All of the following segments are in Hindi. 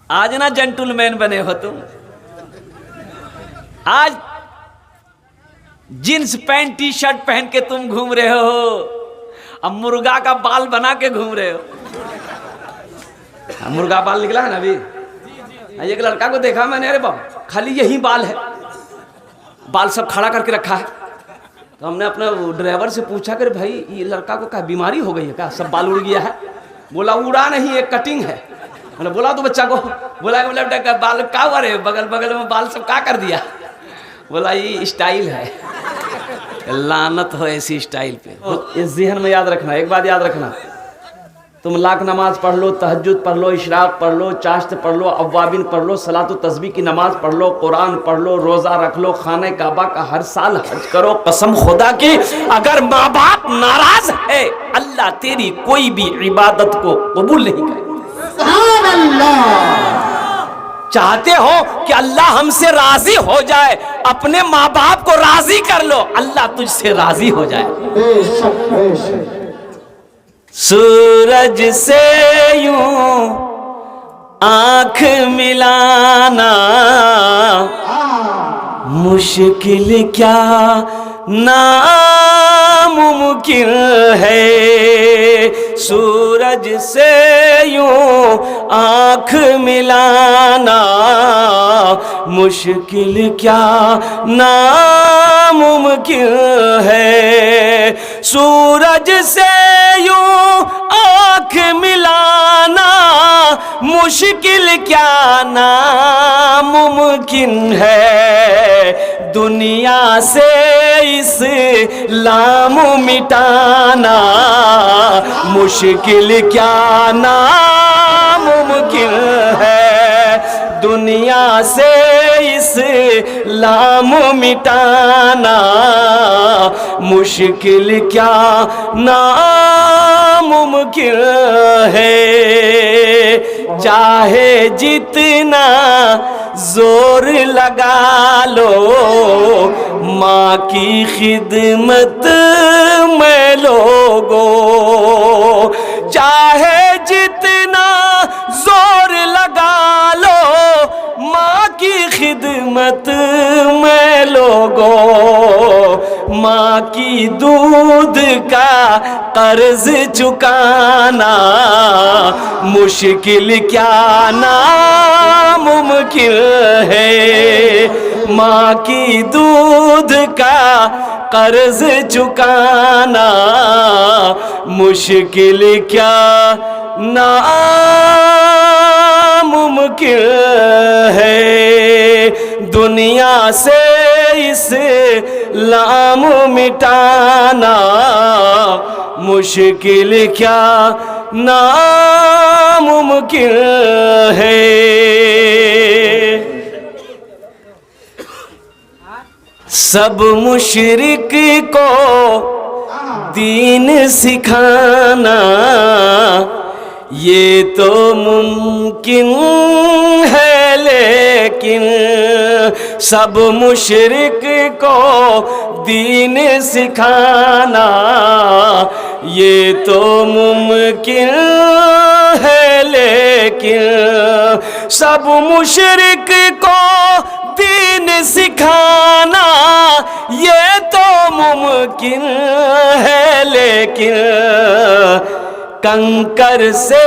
आज ना जेंटलमैन बने हो तुम, आज जींस पैंट टी शर्ट पहन के तुम घूम रहे हो, अब मुर्गा का बाल बना के घूम रहे हो। मुर्गा बाल निकला है ना अभी, एक लड़का को देखा मैंने, अरे बाबा खाली यही बाल है, बाल सब खड़ा करके रखा है। तो हमने अपने ड्राइवर से पूछा कि भाई ये लड़का को क्या बीमारी हो गई है क्या, सब बाल उड़ गया है? बोला उड़ा नहीं, एक कटिंग है। मैंने बोला तो बच्चा को, बोला बाल क्या हुआ रे, बगल बगल में बाल सब क्या कर दिया? बोला ये स्टाइल है। लानत हो ऐसी स्टाइल पे। इस ज़हन में याद रखना, एक बात याद रखना, तुम लाख नमाज पढ़ लो, तहज्जुद पढ़ लो, इशराक पढ़ लो, चाश्त पढ़ लो, अव्वाबिन पढ़ लो, सलातो तस्बीह की नमाज पढ़ लो, कुरान पढ़ लो, रोज़ा रख लो, खाने काबा का हर साल हज करो, कसम खुदा की अगर माँ बाप नाराज है अल्लाह तेरी कोई भी इबादत को कबूल नहीं करे। सुभान अल्लाह। चाहते हो कि अल्लाह हमसे राजी हो जाए, अपने माँ बाप को राजी कर लो, अल्लाह तुझसे राजी हो जाए। सूरज से यूं आंख मिलाना मुश्किल क्या नामुमकिन है, सूरज से यूं आंख मिलाना मुश्किल क्या नामुमकिन है, सूरज से यूं आंख मिलाना मुश्किल क्या नामुमकिन है, दुनिया से इस्लाम मिटाना मुश्किल क्या नामुमकिन है, दुनिया से इस्लाम मिटाना मुश्किल क्या नामुमकिन है, चाहे जितना जोर लगा लो माँ की खिदमत में लोगो, चाहे जितना जोर लगा लो माँ की खिदमत में लोगो, माँ की दूध का कर्ज चुकाना मुश्किल क्या नामुमकिन है, माँ की दूध का कर्ज चुकाना मुश्किल क्या नामुमकिन है, दुनिया से इस्लाम मिटाना मुश्किल क्या नामुमकिन है। सब मुशरिक को दीन सिखाना ये तो मुमकिन है, लेकिन सब मुशरिक को दीन सिखाना ये तो मुमकिन है, लेकिन सब मुशरिक को दीन सिखाना ये तो मुमकिन है, लेकिन कंकर से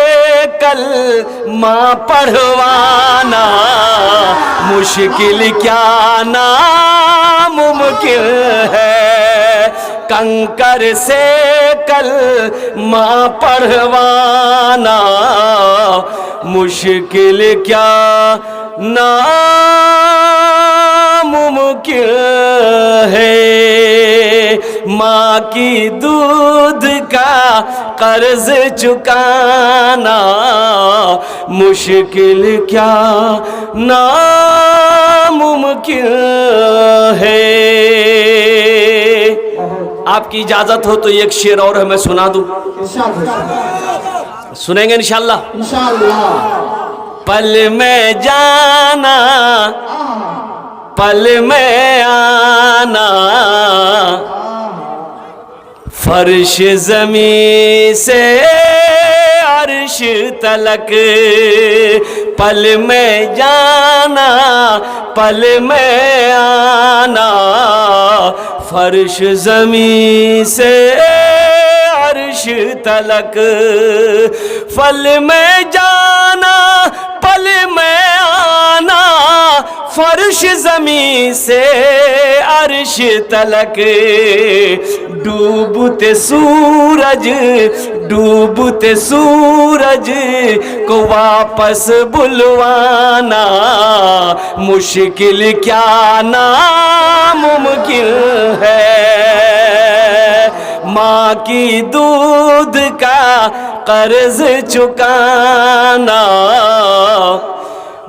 कलमा पढ़वाना मुश्किल क्या नामुमकिन है, कंकर से कलमा पढ़वाना मुश्किल क्या नामुमकिन है, माँ की दूध का कर्ज चुकाना मुश्किल क्या नामुमकिन है। आपकी इजाजत हो तो एक शेर और है मैं सुना दूं, सुनेंगे इंशाल्लाह। पल में जाना पल में आना, फर्श जमी से अर्श तलक पल में जाना पल में आना, फर्श ज़मीं से अर्श तलक, पल में जाना पल में आना, फर्श ज़मीं से अर्श तलक, डूबते सूरज डूबते सूरज को वापस बुलवाना, मुश्किल क्या नामुमकिन है, माँ की दूध का कर्ज चुकाना,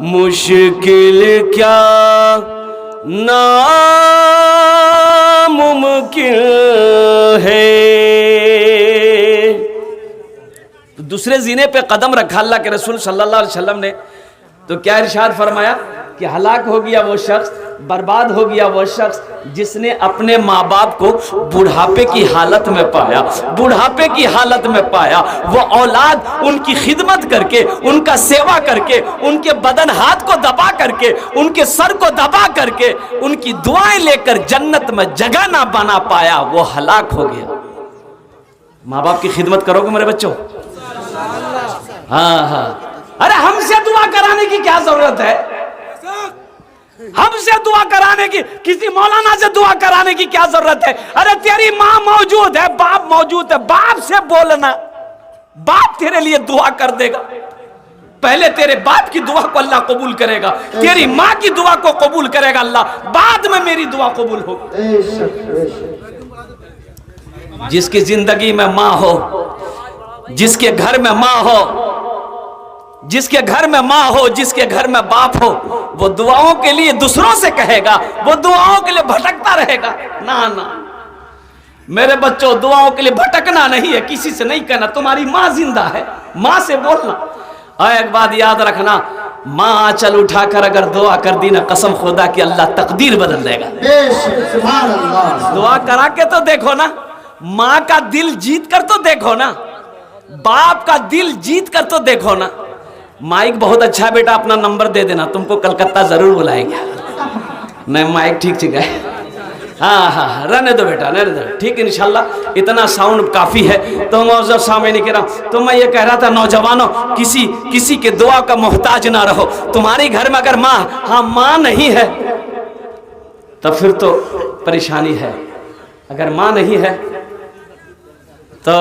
मुश्किल क्या नामुमकिन है। तो दूसरे जीने पे कदम रखा अल्लाह के रसूल सल्लल्लाहु अलैहि वसल्लम ने, तो क्या इरशाद फरमाया कि हलाक हो गया वो शख्स, बर्बाद हो गया वो शख्स जिसने अपने माँ बाप को बुढ़ापे की हालत में पाया, बुढ़ापे की हालत में पाया। वो औलाद उनकी खिदमत करके, उनका सेवा करके, उनके बदन हाथ को दबा करके, उनके सर को दबा करके, उनकी दुआएं लेकर जन्नत में जगह ना बना पाया, वो हलाक हो गया। माँ बाप की खिदमत करोगे मेरे बच्चों? हाँ हाँ, अरे हमसे दुआ कराने की क्या जरूरत है? हमसे दुआ कराने की, किसी मौलाना से दुआ कराने की क्या जरूरत है? अरे तेरी माँ मौजूद है, बाप मौजूद है, बाप से बोलना, बाप तेरे लिए दुआ कर देगा। पहले तेरे बाप की दुआ को अल्लाह कबूल करेगा, तेरी माँ की दुआ को कबूल करेगा अल्लाह, बाद में मेरी दुआ कबूल होगी। जिसकी जिंदगी में माँ हो, जिसके घर में माँ हो, जिसके घर में माँ हो, जिसके घर में बाप हो, वो दुआओं के लिए दूसरों से कहेगा, वो दुआओं के लिए भटकता रहेगा। ना ना मेरे बच्चों, दुआओं के लिए भटकना नहीं है, किसी से नहीं कहना तुम्हारी माँ जिंदा है, माँ से बोलना। और एक बात याद रखना, माँ आंचल उठाकर अगर दुआ कर दी ना, कसम खुदा की अल्लाह तकदीर बदल देगा। दुआ करा के तो देखो ना, माँ का दिल जीत कर तो देखो ना, बाप का दिल जीत कर तो देखो ना। माइक बहुत अच्छा है बेटा, अपना नंबर दे देना, तुमको कलकत्ता जरूर बुलाएंगे। नहीं माइक ठीक है, हाँ हाँ रहने दो बेटा, रहने दो, ठीक है इंशाल्लाह, इतना साउंड काफ़ी है। तो मौजूद सामने नहीं कह रहा, तो मैं ये कह रहा था नौजवानों, किसी के दुआ का मोहताज ना रहो। तुम्हारे घर में अगर माँ, हाँ माँ नहीं है तो फिर तो परेशानी है। अगर माँ नहीं है तो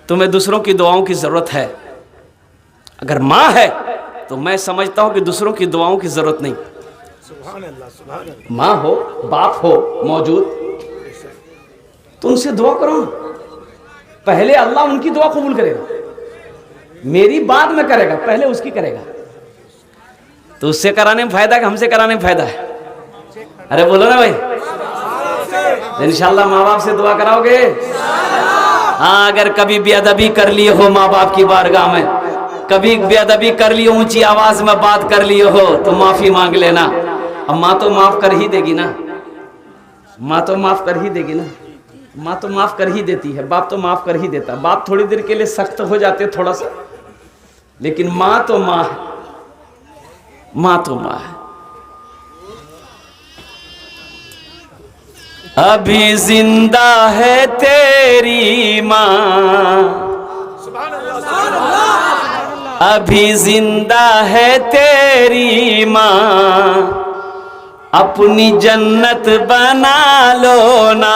तुम्हें दूसरों की दुआओं की ज़रूरत है। अगर माँ है तो मैं समझता हूँ कि दूसरों की दुआओं की ज़रूरत नहीं। माँ हो, बाप हो मौजूद, तो उनसे दुआ करो। पहले अल्लाह उनकी दुआ कबूल करेगा, मेरी बाद में करेगा, पहले उसकी करेगा। तो उससे कराने में फायदा कि हमसे कराने में फायदा है? अरे बोलो ना भाई, इंशाल्लाह माँ बाप से दुआ कराओगे? हाँ, अगर कभी बेअदबी कर लिए हो माँ बाप की बारगाह में, कभी बेअदबी कर लिए, ऊंची आवाज में बात कर लिए हो, तो माफी मांग लेना। अब माँ तो माफ कर ही देगी ना, माँ तो माफ कर ही देगी ना, माँ तो माफ कर ही देती है, बाप तो माफ कर ही देता। बाप थोड़ी देर के लिए सख्त हो जाते थोड़ा सा, लेकिन माँ तो माँ है, माँ तो माँ है। अभी जिंदा है तेरी माँ, अभी जिंदा है तेरी माँ, अपनी जन्नत बना लो ना।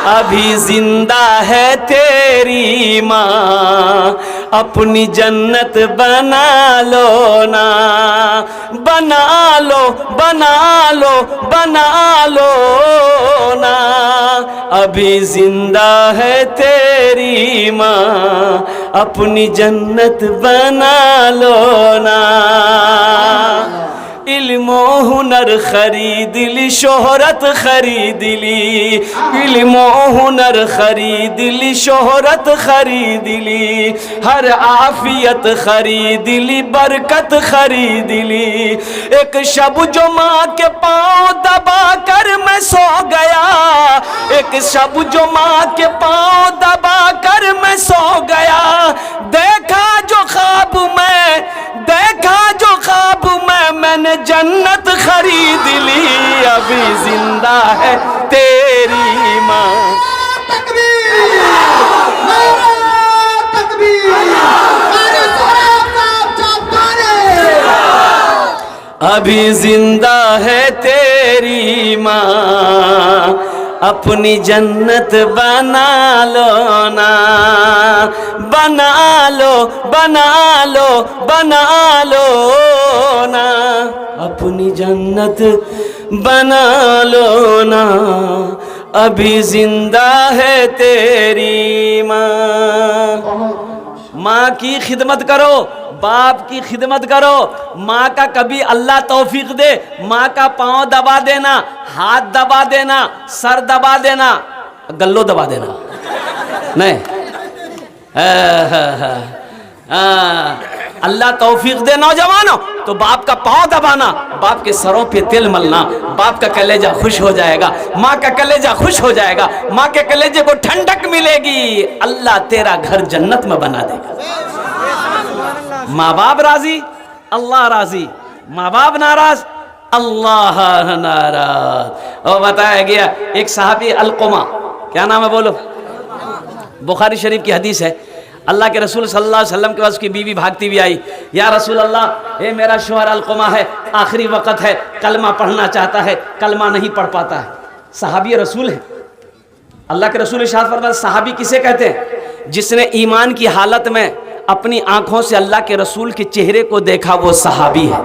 अभी जिंदा है तेरी माँ, अपनी जन्नत बना लो ना। बना लो बना लो बना लो ना, अभी जिंदा है तेरी माँ, अपनी जन्नत बना लो ना। इल्मो हुनर खरीद ली, शोहरत खरीद ली, इल्मो हुनर खरीद ली, शोहरत खरीद ली, हर आफियत खरीद ली, बरकत खरीद ली। एक शब जो माँ के पाँव दबा कर मैं सो गया, एक शब जो माँ के पाँव दबा कर मैं सो गया, देखा जो ख्वाब मैं, देखा जो ख्वाब मैंने जन्नत खरीद ली, अभी जिंदा है तेरी माँ। तकबीर, तकबीर, अभी जिंदा है तेरी माँ, अपनी जन्नत बना लो ना, बना लो, बना लो, बना लो ना, अपनी जन्नत बना लो ना, अभी जिंदा है तेरी माँ। माँ की खिदमत करो, बाप की खिदमत करो। माँ का कभी अल्लाह तौफीक दे, माँ का पाँव दबा देना, हाथ दबा देना, सर दबा देना, गल्लो दबा देना नहीं। अल्लाह तौफीक दे नौजवानों तो बाप का पाँव दबाना, बाप के सरों पे तिल मलना, बाप का कलेजा खुश हो जाएगा, माँ का कलेजा खुश हो जाएगा, माँ के कलेजे को ठंडक मिलेगी, अल्लाह तेरा घर जन्नत में बना देगा। माँ बाप राजी, अल्लाह राजी, माँ बाप नाराज, अल्लाह नाराज। और बताया गया एक सहाबी अलकुमा, क्या नाम है बोलो, बुखारी शरीफ की हदीस है, अल्लाह के रसूल सल्लल्लाहु अलैहि वसल्लम के पास उसकी बीवी भागती हुई आई, या रसूल अल्लाह, ये मेरा शोहर अलकुमा है, आखिरी वक़्त है, कलमा पढ़ना चाहता है, कलमा नहीं पढ़ पाता है। सहाबी रसूल है, अल्लाह के रसूल इरशाद फरमाते, सहाबी किसे कहते हैं? जिसने ईमान की हालत में अपनी आंखों से अल्लाह के रसूल के चेहरे को देखा, वो सहाबी है,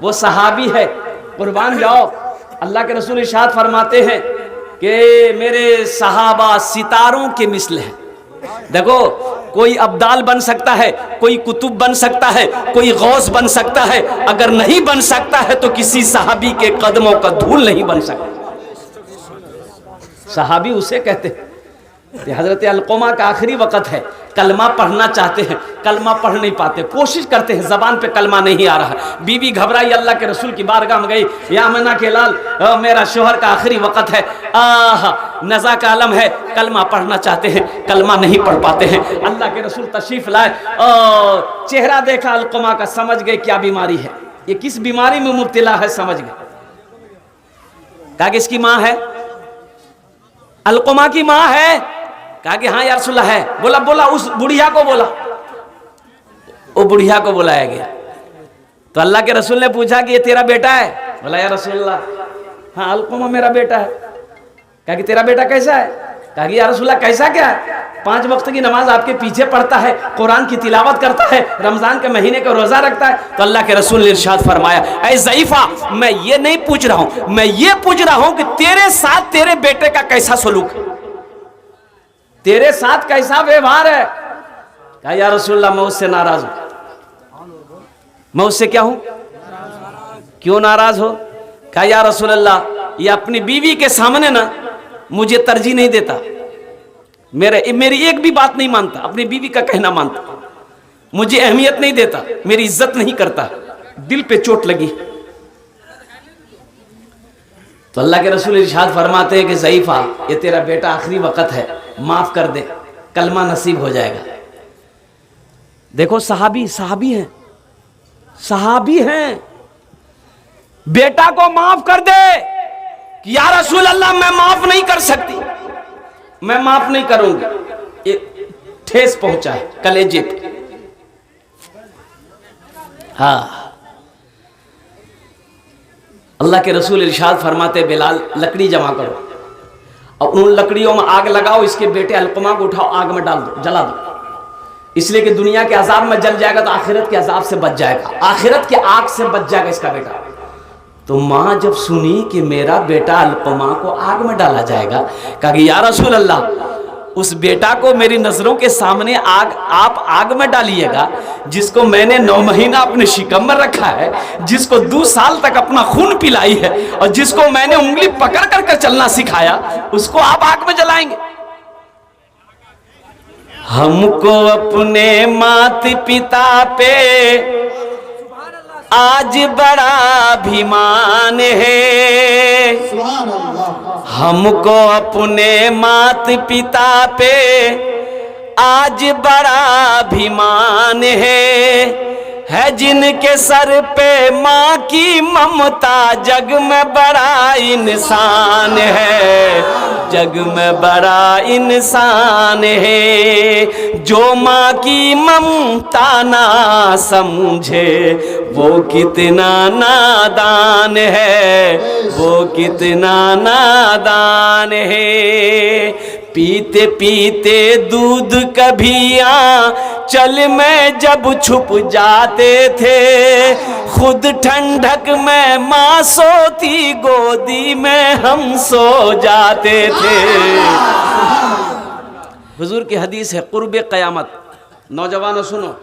वो सहाबी है। कुर्बान जाओ, अल्लाह के रसूल इरशाद फरमाते हैं कि मेरे सहाबा सितारों के मिसल हैं। देखो, कोई अब्दाल बन सकता है, कोई कुतुब बन सकता है, कोई गौस बन सकता है, अगर नहीं बन सकता है तो किसी सहाबी के कदमों का धूल नहीं बन सकता। सहाबी उसे कहते हैं। हजरत अलकुमा का आखिरी वक़्त है, कलमा पढ़ना चाहते हैं, कलमा पढ़ नहीं पाते, कोशिश करते हैं, ज़बान पे कलमा नहीं आ रहा। बीवी घबराई, अल्लाह के रसूल की बारगाह में गई, या आमिना के लाल, मेरा शोहर का आखिरी वक़्त है, नज़ा का आलम है, कलमा पढ़ना चाहते हैं, कलमा नहीं पढ़ पाते हैं। अल्लाह के रसूल तशरीफ़ लाए और चेहरा देखा अलकुमा का, समझ गए क्या बीमारी है, ये किस बीमारी में मुब्तला है, समझ गए। कहा कि इसकी माँ है, अलकुमा की माँ है। कहा कि हाँ या रसूलल्लाह है। बोला बोला उस बुढ़िया को बोला, वो बुढ़िया को बुलाया गया। तो अल्लाह के रसूल ने पूछा कि ये तेरा बेटा है? बोला या रसूलल्लाह, हाँ अलकुमा मेरा बेटा है। कहा कि तेरा बेटा कैसा है? कहा कि या रसूलल्लाह कैसा क्या है? 5 वक्त की नमाज आपके पीछे पढ़ता है, कुरान की तिलावत करता है, रमजान के महीने का रोजा रखता है। तो अल्लाह के रसूल ने इरशाद फरमाया, ऐ ज़ईफा, मैं ये नहीं पूछ रहा हूं, मैं ये पूछ रहा हूं कि तेरे साथ तेरे बेटे का कैसा सलूक है, तेरे साथ कैसा व्यवहार है। कहा या रसूलल्लाह, मैं उससे नाराज हूं। मैं उससे क्या हूं? क्यों नाराज हो? कहा या रसूलल्लाह, ये अपनी बीवी के सामने ना मुझे तरजीह नहीं देता, मेरी एक भी बात नहीं मानता, अपनी बीवी का कहना मानता, मुझे अहमियत नहीं देता, मेरी इज्जत नहीं करता, दिल पे चोट लगी। तो अल्लाह के रसूल इरशाद फरमाते हैं कि ज़ईफा, ये तेरा बेटा आखिरी वक़्त है, माफ कर दे, कलमा नसीब हो जाएगा। देखो सहाबी, सहाबी हैं, सहाबी हैं, बेटा को माफ कर दे कि या रसूल अल्लाह, मैं माफ नहीं कर सकती, मैं माफ नहीं करूंगी। ये ठेस पहुंचा है कलेजे पे। हाँ, अल्लाह के रसूल इरशाद फरमाते, बिलाल लकड़ी जमा करो और उन लकड़ियों में आग लगाओ, इसके बेटे अलकुमा को उठाओ, आग में डाल दो, जला दो, इसलिए कि दुनिया के अजाब में जल जाएगा तो आखिरत के अजाब से बच जाएगा, आखिरत के आग से बच जाएगा इसका बेटा। तो माँ जब सुनी कि मेरा बेटा अलकुमा को आग में डाला जाएगा, कहा कि या रसूल अल्लाह, उस बेटा को मेरी नजरों के सामने आप आग में डालिएगा, जिसको मैंने 9 महीना अपने शिकम में रखा है, जिसको 2 साल तक अपना खून पिलाई है, और जिसको मैंने उंगली पकड़ कर चलना सिखाया, उसको आप आग में जलाएंगे। हमको अपने माता पिता पे आज बड़ा अभिमान है, हमको अपने माता पिता पे आज बड़ा अभिमान है जिनके सर पे माँ की ममता जग में बड़ा इंसान है, जग में बड़ा इंसान है। जो माँ की ममता ना समझे वो कितना नादान है, वो कितना नादान है। पीते पीते दूध कभिया चल में जब छुप जाते थे, खुद ठंडक में माँ सोती गोदी में हम सो जाते थे। हुजूर की हदीस है कुर्बे क़यामत। नौजवानों सुनो,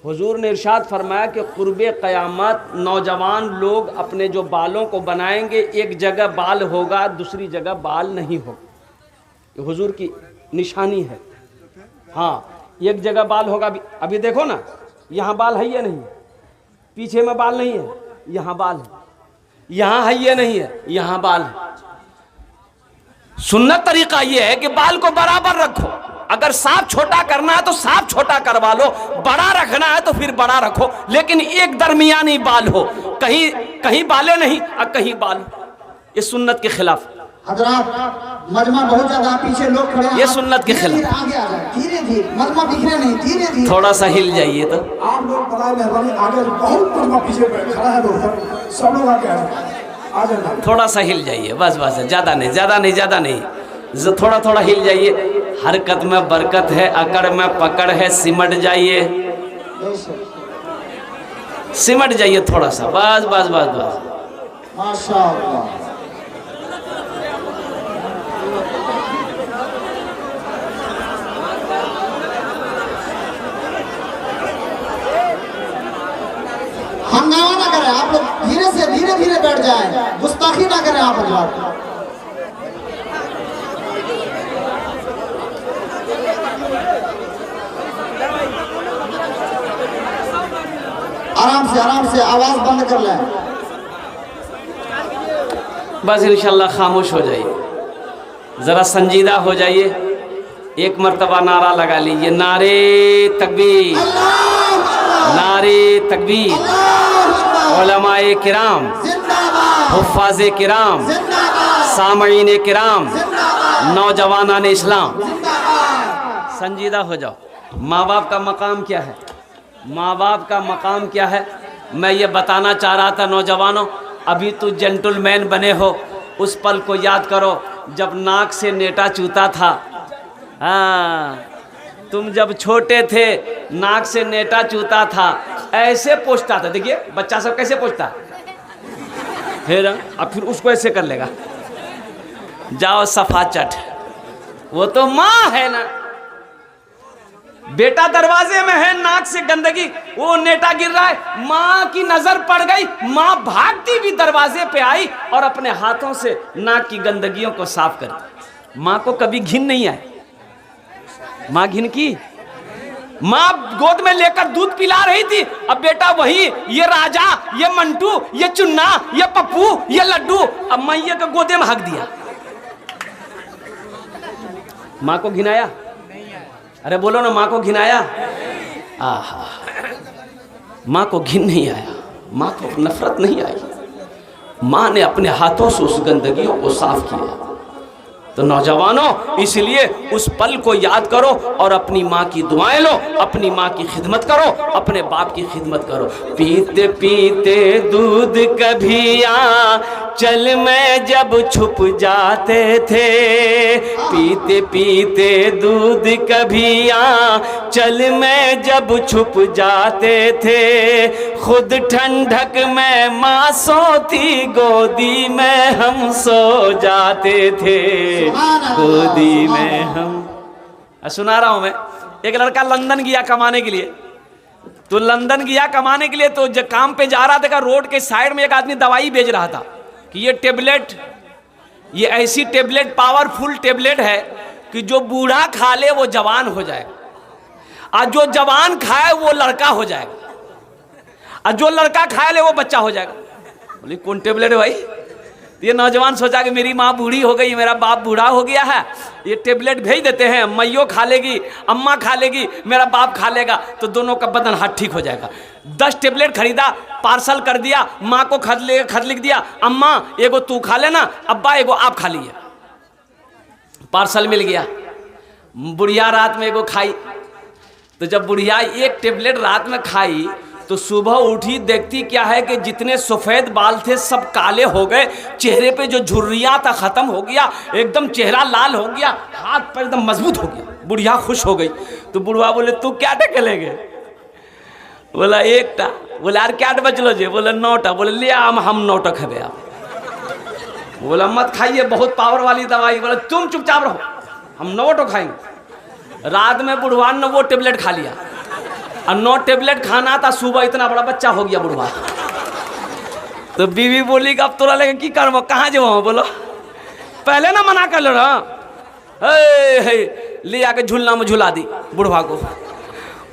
हुजूर ने इरशाद फरमाया कि कुर्बे क़यामत नौजवान लोग अपने जो बालों को बनाएंगे, एक जगह बाल होगा दूसरी जगह बाल नहीं होगा, ये हुजूर की निशानी है। हाँ, एक जगह बाल होगा। अभी देखो ना, यहाँ बाल है या नहीं, पीछे में बाल नहीं है, यहाँ बाल है, यहाँ है या नहीं है, यहाँ बाल है। सुन्नत तरीका ये है कि बाल को बराबर रखो। अगर सांप छोटा करना है तो सांप छोटा करवा लो, बड़ा रखना है तो फिर बड़ा रखो, लेकिन एक दरमियानी बाल हो, कहीं कहीं बाले नहीं और कहीं बाल। ये सुन्नत के खिलाफ। हजरात, मजमा बहुत ज्यादा पीछे लोग खड़े हैं, ये सुन्नत के खिलाफ। आगे आ जाए, धीरे धीरे, मजमा दिखने नहीं, धीरे धीरे थोड़ा सा हिल जाइए तो। आप लोग बनाए मेहरबानी, आगे बहुत मजमा पीछे खड़ा है, लोग सब लोग आगे आ जाए, थोड़ा सा हिल जाइए, बस बस, ज्यादा नहीं, ज्यादा नहीं, ज्यादा नहीं, थोड़ा थोड़ा हिल जाइए। हरकत में बरकत है, अकड़ में पकड़ है, सिमट जाइए, सिमट जाइए थोड़ा सा, बस बस बस बस। माशाअल्लाह। हंगामा ना करें आप लोग, धीरे से धीरे धीरे बैठ जाएं, गुस्ताखी ना करें आप हजरात। आराम से आवाज बंद कर लें। बस इंशाल्लाह खामोश हो जाइए, जरा संजीदा हो जाइए। एक मर्तबा नारा लगा लीजिए, नारे तकबीर, नारे तकबीर। उलमाए किराम, हुफ्फाज़े किराम, सामईने किराम, नौजवानाने इस्लाम, संजीदा हो जाओ। माँ बाप का मकाम क्या है, माँ बाप का मकाम क्या है, मैं ये बताना चाह रहा था। नौजवानों, अभी तो जेंटलमैन बने हो, उस पल को याद करो जब नाक से नेटा चूता था। हाँ, तुम जब छोटे थे नाक से नेटा चूता था, ऐसे पूछता था। देखिए बच्चा सब कैसे पूछता है, अब फिर उसको ऐसे कर लेगा, जाओ सफा चट, वो तो माँ है ना। बेटा दरवाजे में है, नाक से गंदगी, वो नेटा गिर रहा है, माँ की नजर पड़ गई, माँ भागती भी दरवाजे पे आई और अपने हाथों से नाक की गंदगियों को साफ कर दी। माँ को कभी घिन नहीं आई, माँ घिन की। माँ गोद में लेकर दूध पिला रही थी, अब बेटा वही, ये राजा, ये मंटू, ये चुन्ना, ये पप्पू, ये लड्डू, अब मैया के गोदे में हक दिया। माँ को घिनाया? अरे बोलो ना, माँ को घिनाया? आहा, माँ को घिन नहीं आया, माँ को नफरत नहीं आई, माँ ने अपने हाथों से उस गंदगियों को साफ किया। तो नौजवानों, इसलिए उस पल को याद करो और अपनी माँ की दुआएं लो, अपनी माँ की खिदमत करो, अपने बाप की खिदमत करो। पीते पीते दूध कभिया चल में जब छुप जाते थे, पीते पीते दूध कभिया चल में जब छुप जाते थे, खुद ठंडक में माँ सोती गोदी में हम सो जाते थे, गोदी में हम। सुना रहा हूं मैं। एक लड़का लंदन गया कमाने के लिए, तो लंदन गया कमाने के लिए, तो जब काम पे जा रहा था, रोड के साइड में एक आदमी दवाई बेच रहा था कि ये टेबलेट, ये ऐसी टेबलेट, पावरफुल टेबलेट है कि जो बूढ़ा खा ले वो जवान हो जाएगा, और जो जवान खाए वो लड़का हो जाएगा, और जो लड़का खाए ले वो बच्चा हो जाएगा। बोली कौन टेबलेट है भाई? ये नौजवान सोचा कि मेरी माँ बूढ़ी हो गई, मेरा बाप बूढ़ा हो गया है, ये टेबलेट भेज देते हैं, मैयो खा लेगी, अम्मा खा लेगी, मेरा बाप खा लेगा, तो दोनों का बदन हाथ ठीक हो जाएगा। 10 टेबलेट खरीदा, पार्सल कर दिया, माँ को खत लिख दिया, अम्मा एगो तू खा लेना, अब्बा एगो आप खा लीजिए। पार्सल मिल गया। बुढ़िया रात में एगो खाई, तो जब बुढ़िया एक टेबलेट रात में खाई तो सुबह उठी, देखती क्या है कि जितने सफ़ेद बाल थे सब काले हो गए, चेहरे पे जो झुर्रियाँ था ख़त्म हो गया, एकदम चेहरा लाल हो गया, हाथ पर एकदम मजबूत हो गया। बुढ़िया खुश हो गई। तो बुढ़वा बोले तू क्या टके लेगे? बोला एक टा। बोले यार क्या बचलो जे? बोले 9 टा। बोले ले हम 9 टा खेबे आप। बोला मत खाइए, बहुत पावर वाली दवाई। बोला तुम चुपचाप रहो, हम 9 टा खाएंगे। रात में बुढ़वा ने वो टेबलेट खा लिया, और 9 टेबलेट खाना था, सुबह इतना बड़ा बच्चा हो गया बुढ़वा। तो बीवी बोली कि अब तोरा लगे की करबो, कहाँ जो? बोलो पहले ना मना कर लो ना। ले आके झूलना में झुला दी बुढ़वा को।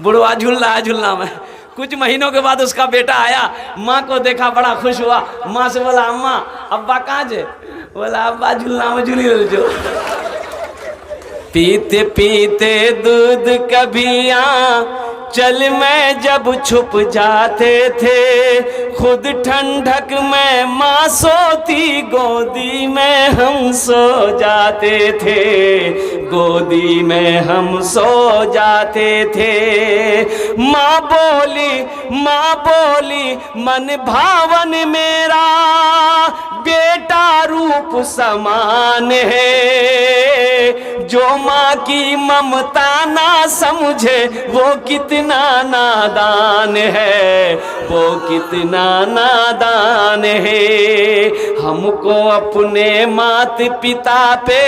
बुढ़वा झूल रहा है झूलना में। कुछ महीनों के बाद उसका बेटा आया, माँ को देखा, बड़ा खुश हुआ। माँ से बोला अम्मा अब्बा कहाँ जे? बोला अब्बा झूलना में झूली जो। पीते पीते दूध कभिया चल में जब छुप जाते थे, खुद ठंडक में माँ सोती, गोदी में हम सो जाते थे, गोदी में हम सो जाते थे। माँ बोली मन भावन मेरा बेटा रूप समान है, जो माँ की ममता ना समझे वो कितना नादान है, वो कितना नादान है। हमको अपने माता पिता पे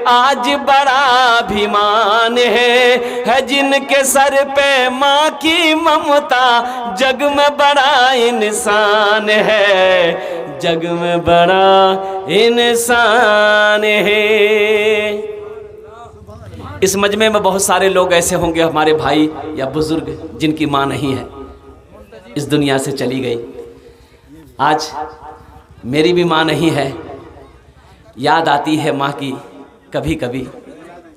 आज बड़ा अभिमान है जिनके सर पे माँ की ममता जग में बड़ा इंसान है, जग में बड़ा इंसान है। इस मजमे में बहुत सारे लोग ऐसे होंगे हमारे भाई या बुजुर्ग जिनकी माँ नहीं है, इस दुनिया से चली गई। आज मेरी भी माँ नहीं है, याद आती है माँ की कभी कभी।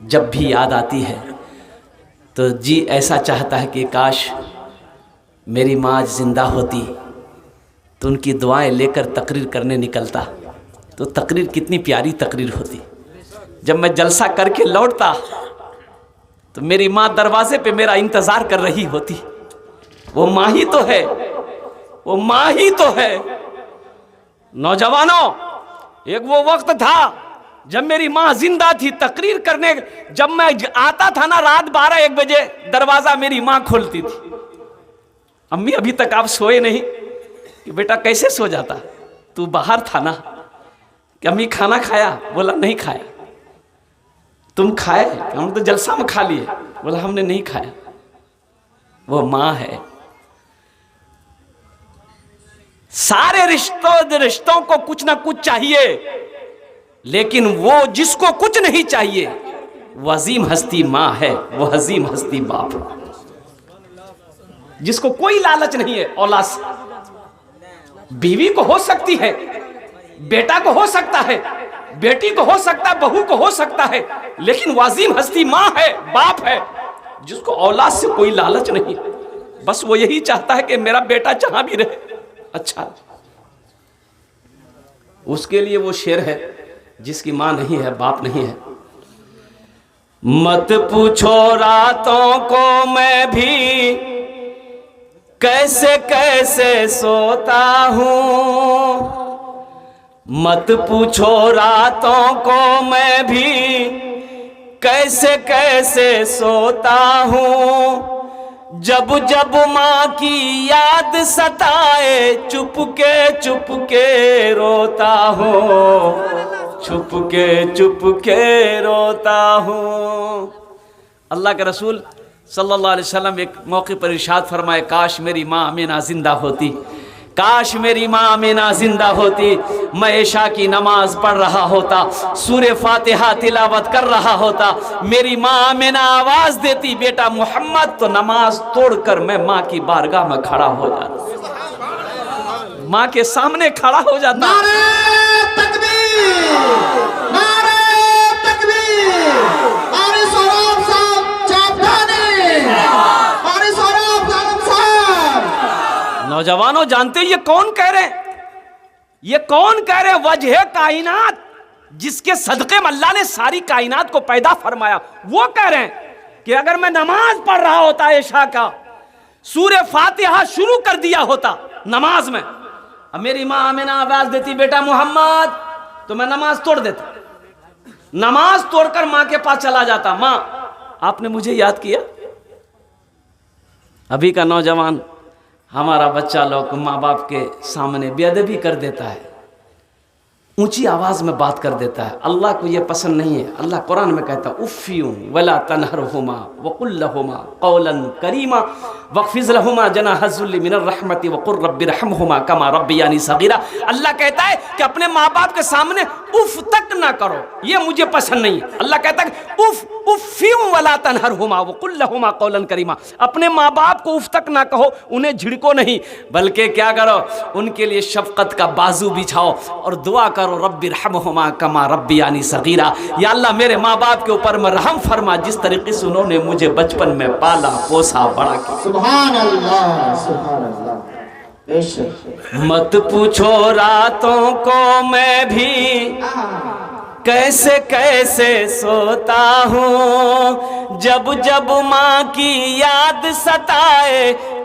जब भी याद आती है तो जी ऐसा चाहता है कि काश मेरी माँ आज जिंदा होती, तो उनकी दुआएं लेकर तकरीर करने निकलता, तो तकरीर कितनी प्यारी तकरीर होती। जब मैं जलसा करके लौटता तो मेरी माँ दरवाजे पे मेरा इंतज़ार कर रही होती। वो माँ ही तो है, वो माँ ही तो है। नौजवानों, एक वो वक्त था जब मेरी माँ जिंदा थी, तकरीर करने जब मैं आता था ना रात 12-1 बजे, दरवाज़ा मेरी माँ खोलती थी। अम्मी अभी तक आप सोए नहीं? कि बेटा कैसे सो जाता, तू बाहर था ना? कि अम्मी खाना खाया? बोला नहीं खाया। तुम खाए? हम तो जलसा में खा लिए। बोला हमने नहीं खाया। वो माँ है। सारे रिश्तों को कुछ ना कुछ चाहिए, लेकिन वो जिसको कुछ नहीं चाहिए वो अजीम हस्ती माँ है, वो अजीम हस्ती बाप है, जिसको कोई लालच नहीं है औलाद से। बीवी को हो सकती है, बेटा को हो सकता है, बेटी को हो सकता है, बहू को हो सकता है, लेकिन वाजिम हस्ती माँ है, बाप है, जिसको औलाद से कोई लालच नहीं। बस वो यही चाहता है कि मेरा बेटा जहां भी रहे अच्छा। उसके लिए वो शेर है जिसकी माँ नहीं है, बाप नहीं है। मत पूछो रातों को मैं भी कैसे कैसे सोता हूँ, मत पूछो रातों को मैं भी कैसे कैसे सोता हूँ, जब जब माँ की याद सताए चुप के रोता हूँ, चुप के रोता हूँ। अल्लाह के रसूल सल्लल्लाहु अलैहि वसल्लम एक मौके पर इरशाद फरमाए, काश मेरी माँ आमिना जिंदा होती, काश मेरी माँ आमिना जिंदा होती, मैं इशा की नमाज पढ़ रहा होता, सूरे फातिहा तिलावत कर रहा होता, मेरी माँ आमिना आवाज देती बेटा मोहम्मद, तो नमाज तोड़कर मैं माँ की बारगाह में खड़ा हो जाता, माँ के सामने खड़ा हो जाता। नारे तकबीर, नारे तकबीर, अरे सौरभ साहब चापधानी, अरे सौरभ साहब। नौजवानों जानते हो ये कौन कह रहे हैं? ये कौन कह रहे हैं? वजह कायनात, जिसके सदक़े में अल्लाह ने सारी कायनात को पैदा फरमाया, वो कह रहे हैं कि अगर मैं नमाज पढ़ रहा होता इशा का, सूरे फातिहा शुरू कर दिया होता नमाज में, अब मेरी माँ आमिना आवाज देती बेटा मोहम्मद, तो मैं नमाज तोड़ देता, नमाज तोड़कर माँ के पास चला जाता, माँ आपने मुझे याद किया। अभी का नौजवान, हमारा बच्चा लोग माँ बाप के सामने बेअदबी कर देता है, ऊंची आवाज में बात कर देता है। अल्लाह को यह पसंद नहीं है। अल्लाह कुरान में कहता है उफ़्फ़ियूं वला तनहरहुमा वक़ुल लहुमा क़ौलन करीमा वक़्फ़िज़ लहुमा जनाहज़ुल्लि मिनर रहमति वक़ुल रब्बिरहमहुमा कमा रब्बियानी सग़ीरा। अल्लाह कहता है कि अपने माँ बाप के सामने उफ तक ना करो, ये मुझे पसंद नहीं है। अल्लाह कहता है उफ़्फ़ियूं वला तनहरहुमा वक़ुल लहुमा क़ौलन करीमा, अपने माँ बाप को उफ तक ना कहो, उन्हें झिड़को नहीं, बल्कि क्या करो, उनके लिए शफ़क़त का बाजू बिछाओ और दुआ करो रब्बिरहमहुमा कमा रब्बियानी सगीरा। या अल्लाह मेरे माँ बाप के ऊपर में रहम फरमा, जिस तरीके से उन्होंने मुझे बचपन में पाला पोसा बड़ा किया। सुभान अल्लाह, सुभान अल्लाह। मत पूछो रातों को मैं भी कैसे कैसे सोता हूँ, जब जब माँ की याद सताए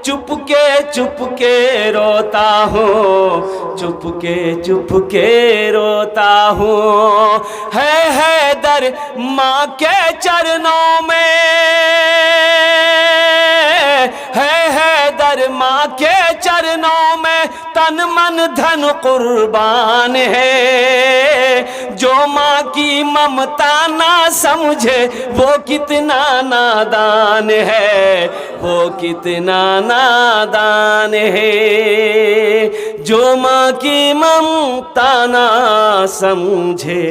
चुपके रोता हूँ, चुपके रोता हूँ। है दर माँ के चरणों में, है दर माँ के चरणों में, तन मन धन कुर्बान है। जो माँ की ममता ना समझे वो कितना नादान है, वो कितना नादान है। जो माँ की ममता ना समझे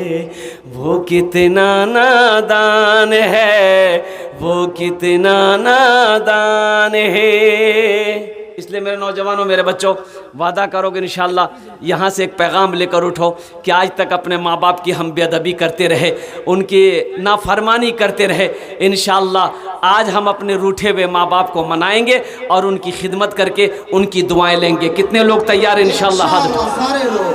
वो कितना नादान है, वो कितना नादान है। इसलिए मेरे नौजवानों, मेरे बच्चों, वादा करोगे इंशाअल्लाह यहाँ से एक पैगाम लेकर उठो कि आज तक अपने माँ बाप की हम बेअदबी करते रहे, उनकी नाफरमानी करते रहे, इंशाअल्लाह आज हम अपने रूठे हुए माँ बाप को मनाएंगे और उनकी खिदमत करके उनकी दुआएं लेंगे। कितने लोग तैयार हैं इंशाअल्लाह? हाथ उठाओ। सारे लोग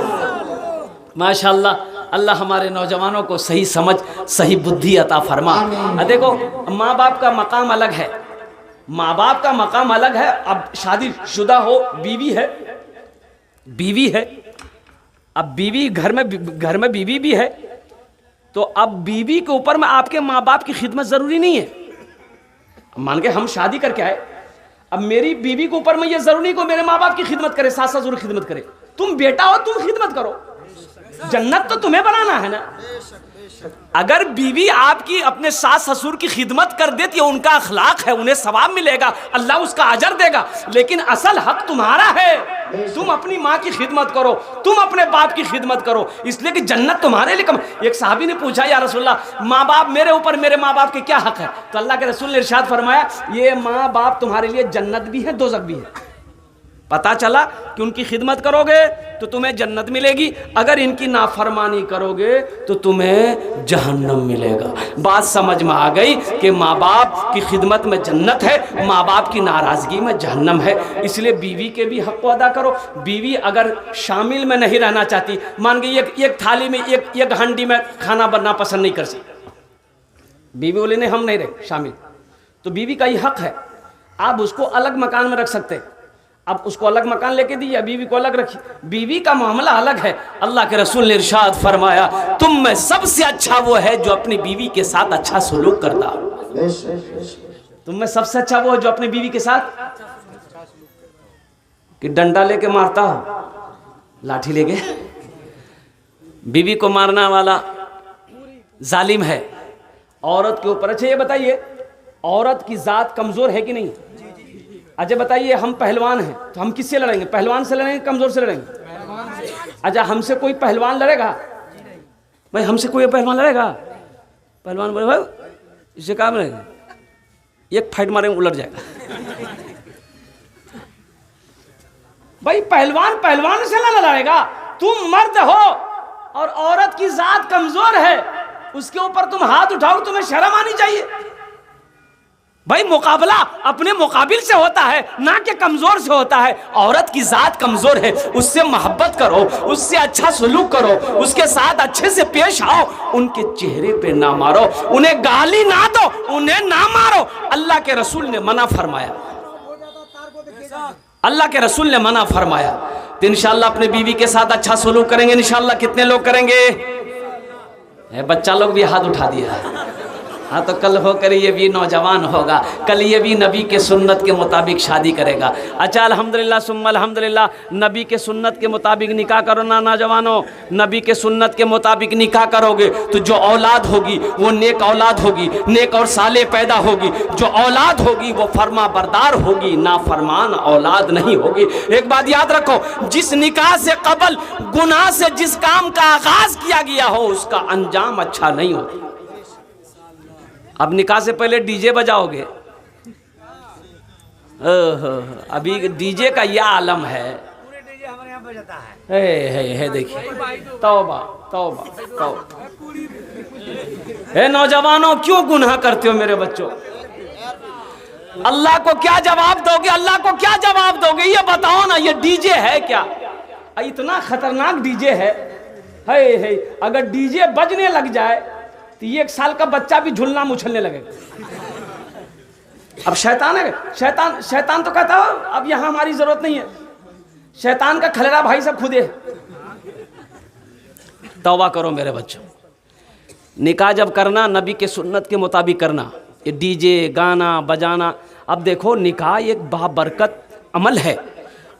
माशाअल्लाह। अल्लाह हमारे नौजवानों को सही समझ, सही बुद्धि अता फरमा। देखो, माँ बाप का मकाम अलग है, माँ बाप का मकाम अलग है। अब शादीशुदा हो, बीवी है, अब बीवी घर में बीवी भी है, तो अब बीवी के ऊपर में आपके माँ बाप की खिदमत जरूरी नहीं है। मान के हम शादी करके आए, अब मेरी बीवी के ऊपर में ये जरूरी नहीं को मेरे माँ बाप की खिदमत करे, सास ससुर की खिदमत करे। तुम बेटा हो, तुम खिदमत करो, जन्नत तो तुम्हें बनाना है ना। अगर बीवी आपकी अपने सास ससुर की खिदमत कर देती है, उनका अखलाक है, उन्हें सवाब मिलेगा, अल्लाह उसका अजर देगा, लेकिन असल हक तुम्हारा है। तुम अपनी माँ की खिदमत करो, तुम अपने बाप की खिदमत करो, इसलिए कि जन्नत तुम्हारे लिए कम। एक साहबी ने पूछा, या रसूलल्लाह, माँ बाप मेरे ऊपर, मेरे माँ बाप के क्या हक है? तो अल्लाह के रसूल ने इरशाद फरमाया, ये माँ बाप तुम्हारे लिए जन्नत भी है, दोज़ख भी है। पता चला कि उनकी खिदमत करोगे तो तुम्हें जन्नत मिलेगी, अगर इनकी नाफरमानी करोगे तो तुम्हें जहन्नम मिलेगा। बात समझ में आ गई कि माँ बाप की खिदमत में जन्नत है, माँ बाप की नाराज़गी में जहन्नम है। इसलिए बीवी के भी हक़ को अदा करो। बीवी अगर शामिल में नहीं रहना चाहती, मान गई एक थाली में एक हांडी में खाना बनना पसंद नहीं कर सकती, बीवी बोले नहीं हम नहीं रहे शामिल, तो बीवी का ये हक़ है, आप उसको अलग मकान में रख सकते। अब उसको अलग मकान लेके दीजिए, बीवी को अलग रखिए, बीवी का मामला अलग है। अल्लाह के रसूल ने इरशाद फरमाया, तुम में सबसे अच्छा वो है जो अपनी बीवी के साथ अच्छा सलूक करता हो। तुम में सबसे अच्छा वो है जो अपनी बीवी के साथ कि डंडा लेके मारता हो, लाठी लेके। बीवी को मारना वाला जालिम है औरत के ऊपर। अच्छा ये बताइए, औरत की जात कमज़ोर है कि नहीं? अच्छा बताइए, हम पहलवान हैं तो हम किससे लड़ेंगे? पहलवान से लड़ेंगे, कमज़ोर से लड़ेंगे? अच्छा हमसे कोई पहलवान लड़ेगा भाई? हमसे कोई पहलवान लड़ेगा? पहलवान बोले भाई इससे काम रहेगा, एक फाइट मारेंगे उलट जाएगा। भाई पहलवान पहलवान से ना लड़ेगा। तुम मर्द हो और औरत की जात कमजोर है, उसके ऊपर तुम हाथ उठाओ, तुम्हें शर्म आनी चाहिए। भाई मुकाबला अपने मुकाबिल से होता है, ना कि कमजोर से होता है। औरत की जात कमजोर है, उससे मोहब्बत करो, उससे अच्छा सलूक करो, उसके साथ अच्छे से पेश आओ, उनके चेहरे पे ना मारो, उन्हें गाली ना दो, उन्हें ना मारो। अल्लाह के रसूल ने मना फरमाया, अल्लाह के रसूल ने मना फरमाया। तो इंशाअल्लाह अपने बीवी के साथ अच्छा सलूक करेंगे इंशाअल्लाह। कितने लोग करेंगे? बच्चा लोग भी हाथ उठा दिया। हाँ तो कल होकर ये भी नौजवान होगा, कल ये भी नबी के सुन्नत के मुताबिक शादी करेगा। अच्छा अल्हम्दुलिल्लाह सुम्मा अल्हम्दुलिल्लाह, नबी के सुन्नत के मुताबिक निकाह करो ना नौजवानों। नबी के सुन्नत के मुताबिक निकाह करोगे तो जो औलाद होगी वो नेक औलाद होगी, नेक और साले पैदा होगी। जो औलाद होगी वो फरमा बरदार होगी, ना फरमान औलाद नहीं होगी। एक बात याद रखो, जिस निकाह से कबल गुनाह से जिस काम का आगाज किया गया हो उसका अंजाम अच्छा नहीं होता। अब निकाह से पहले डीजे बजाओगे, अभी डीजे का यह आलम है। पूरे डीजे हमारे यहाँ बजाता है। है देखिए, तौबा तौबा तौबा। हे नौजवानों, क्यों गुनाह करते हो मेरे बच्चों? अल्लाह को क्या जवाब दोगे? अल्लाह को क्या जवाब दोगे? ये बताओ ना, ये डीजे है क्या? इतना खतरनाक डीजे है। अगर डीजे बजने लग जाए तो ये 1 साल का बच्चा भी झूलना मुछलने लगेगा। अब शैतान है, शैतान तो कहता हो अब यहां हमारी जरूरत नहीं है। शैतान का खलेरा भाई सब खुदे। तौबा करो मेरे बच्चों, निकाह जब करना नबी के सुन्नत के मुताबिक करना। ये डीजे गाना बजाना, अब देखो निकाह एक बाबरकत अमल है।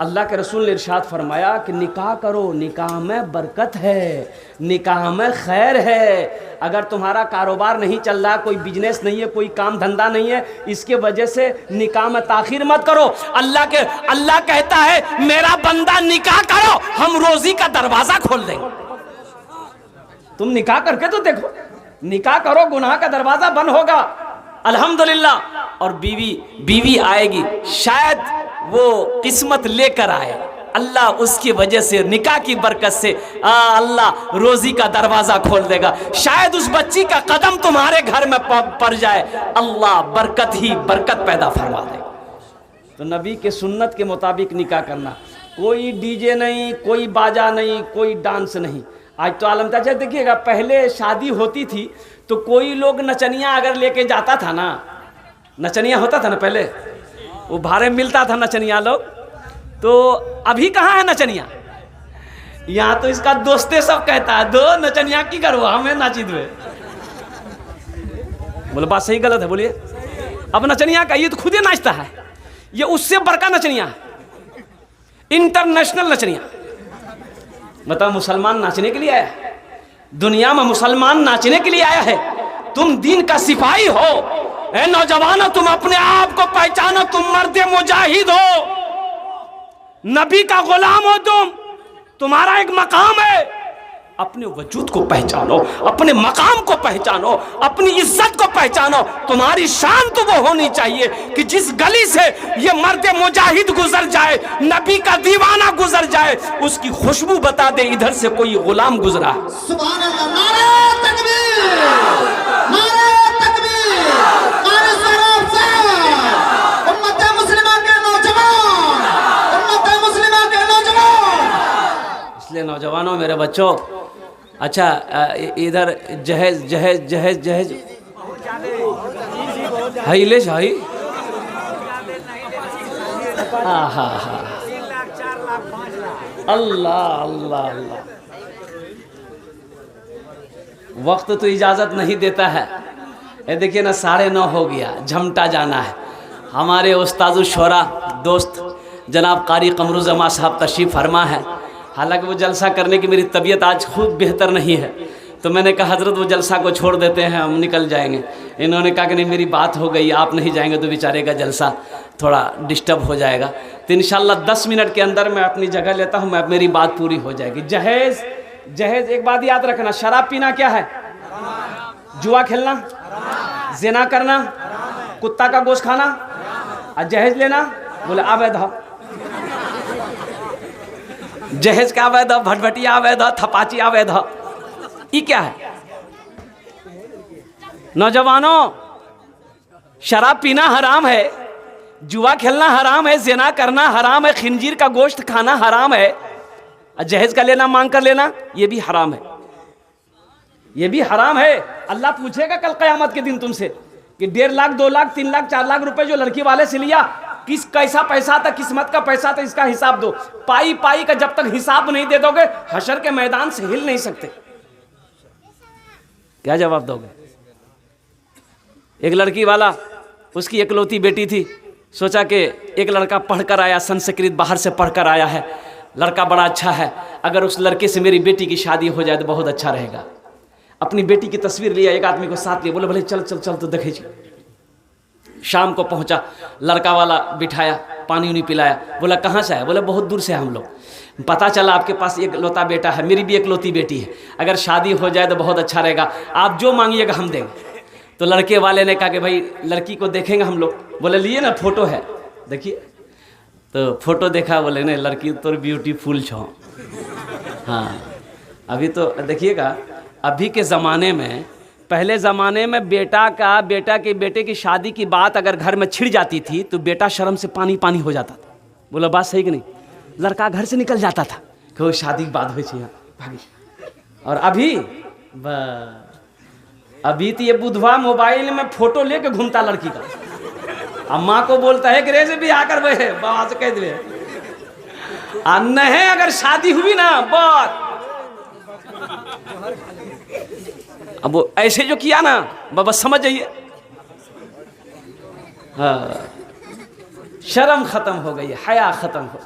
अल्लाह के रसूल ने इरशाद फरमाया कि निकाह करो, निकाह में बरकत है, निकाह में खैर है। अगर तुम्हारा कारोबार नहीं चल रहा, कोई बिजनेस नहीं है, कोई काम धंधा नहीं है, इसके वजह से निकाह में ताखीर मत करो। अल्लाह कहता है मेरा बंदा निकाह करो, हम रोजी का दरवाजा खोल देंगे। तुम निकाह करके तो देखो, निकाह करो, गुनाह का दरवाजा बंद होगा अल्हम्दुलिल्लाह। और बीवी आएगी, शायद वो किस्मत लेकर आए, अल्लाह उसकी वजह से निकाह की बरकत से अल्लाह रोजी का दरवाजा खोल देगा। शायद उस बच्ची का कदम तुम्हारे घर में पड़ जाए, अल्लाह बरकत ही बरकत पैदा फरमा देगा। तो नबी के सुन्नत के मुताबिक निकाह करना, कोई डीजे नहीं, कोई बाजा नहीं, कोई डांस नहीं। आज तो आलम चाचा देखिएगा, पहले शादी होती थी तो कोई लोग नचनिया अगर लेके जाता था ना, नचनिया होता था ना पहले, वो भाड़े मिलता था नचनिया लोग। तो अभी कहाँ है नचनिया? यहाँ तो इसका दोस्ते सब कहता है दो नचनिया की करो, हमें नाची दो। बोले बात सही गलत है? बोलिए। अब नचनिया का ये तो खुदे नाचता है, ये उससे बड़का नचनिया, इंटरनेशनल नचनिया। बताओ, मुसलमान नाचने के लिए आया है? दुनिया में मुसलमान नाचने के लिए आया है? तुम दीन का सिपाही हो। ए नौजवानों, तुम अपने आप को पहचानो, तुम मर्द मुजाहिद हो, नबी का गुलाम हो तुम, तुम्हारा एक मकाम है। अपने वजूद को पहचानो, अपने मकाम को पहचानो, अपनी इज्जत को पहचानो। तुम्हारी शान तो वो होनी चाहिए कि जिस गली से ये मर्द मुजाहिद गुजर जाए, नबी का दीवाना गुजर जाए, उसकी खुशबू बता दे इधर से कोई गुलाम गुजरा। सुभान अल्लाह, नारे तकबीर, नारे तकबीर, नारे सलाम से उम्मत मुस्लिमा के नौजवान, उम्मत मुस्लिमा के नौजवान। इसलिए नौजवानों, मेरे बच्चों, अच्छा इधर जहेज जहेज जहेज जहेज हाईले शाही, हाँ हाँ हाँ, 3 लाख 4 लाख 5 लाख। अल्लाह अल्लाह अल्लाह। वक्त तो इजाज़त नहीं देता है। ये देखिए ना, 9:30 हो गया, झमटा जाना है। हमारे उस्ताद शोरा दोस्त जनाब कारी कमरुज़्ज़मा साहब तशरीफ़ फरमा है। हालांकि वो जलसा करने की मेरी तबीयत आज खूब बेहतर नहीं है, तो मैंने कहा हजरत वो जलसा को छोड़ देते हैं, हम निकल जाएंगे। इन्होंने कहा कि नहीं मेरी बात हो गई, आप नहीं जाएंगे तो बेचारे का जलसा थोड़ा डिस्टर्ब हो जाएगा। तो इंशाल्लाह 10 मिनट के अंदर मैं अपनी जगह लेता हूँ, मैं मेरी बात पूरी हो जाएगी। जहेज़ जहेज़ एक बात याद रखना, शराब पीना क्या है? जुआ खेलना, ज़िना करना, कुत्ता का गोश्त खाना और जहेज लेना, बोले अवैध। जहेज का अवैध, भटभटिया अवैध, थपाची अवैध, ये क्या है? नौजवानों, शराब पीना हराम है, जुआ खेलना हराम है, ज़िना करना हराम है, खिंजीर का गोश्त खाना हराम है, और जहेज का लेना मांग कर लेना ये भी हराम है, ये भी हराम है। अल्लाह पूछेगा कल क़यामत के दिन तुमसे कि 1.5 लाख 2 लाख 3 लाख 4 लाख रुपए जो लड़की वाले से लिया, किस कैसा पैसा था, किस्मत का पैसा था, इसका हिसाब दो। पाई पाई का जब तक हिसाब नहीं दे दोगे हशर के मैदान से हिल नहीं सकते। क्या जवाब दोगे? एक लड़की वाला, उसकी इकलौती बेटी थी, सोचा कि एक लड़का पढ़कर आया, संस्कृत बाहर से पढ़कर आया है, लड़का बड़ा अच्छा है, अगर उस लड़के से मेरी बेटी की शादी हो जाए तो बहुत अच्छा रहेगा। अपनी बेटी की तस्वीर लिया, एक आदमी को साथ लिया, बोले भले चल चल चल तो देखे। शाम को पहुंचा, लड़का वाला बिठाया, पानी उनी पिलाया, बोला कहाँ से आया? बोले बहुत दूर से हम लोग। पता चला आपके पास एक लौता बेटा है, मेरी भी एक लौती बेटी है, अगर शादी हो जाए तो बहुत अच्छा रहेगा, आप जो मांगिएगा हम देंगे। तो लड़के वाले ने कहा कि भाई लड़की को देखेंगे हम लोग। बोले लिए ना, फोटो है देखिए। तो फोटो देखा, बोले नहीं लड़की तो ब्यूटीफुल छो। हाँ, अभी तो देखिएगा, अभी के ज़माने में, पहले ज़माने में बेटा के बेटे की शादी की बात अगर घर में छिड़ जाती थी तो बेटा शर्म से पानी पानी हो जाता था। बोला बात सही कि नहीं? लड़का घर से निकल जाता था कि वो शादी की बात हुई थी भागी। और अभी तो ये बुधवा मोबाइल में फोटो लेके घूमता लड़की का, अम्मा को बोलता है कि रे से भी आकर वह बाबा से कह दे, नहीं अगर शादी हुई ना बात। अब वो ऐसे जो किया ना बाबा समझ जाइए, हाँ, शर्म खत्म हो गई, हया खत्म हो,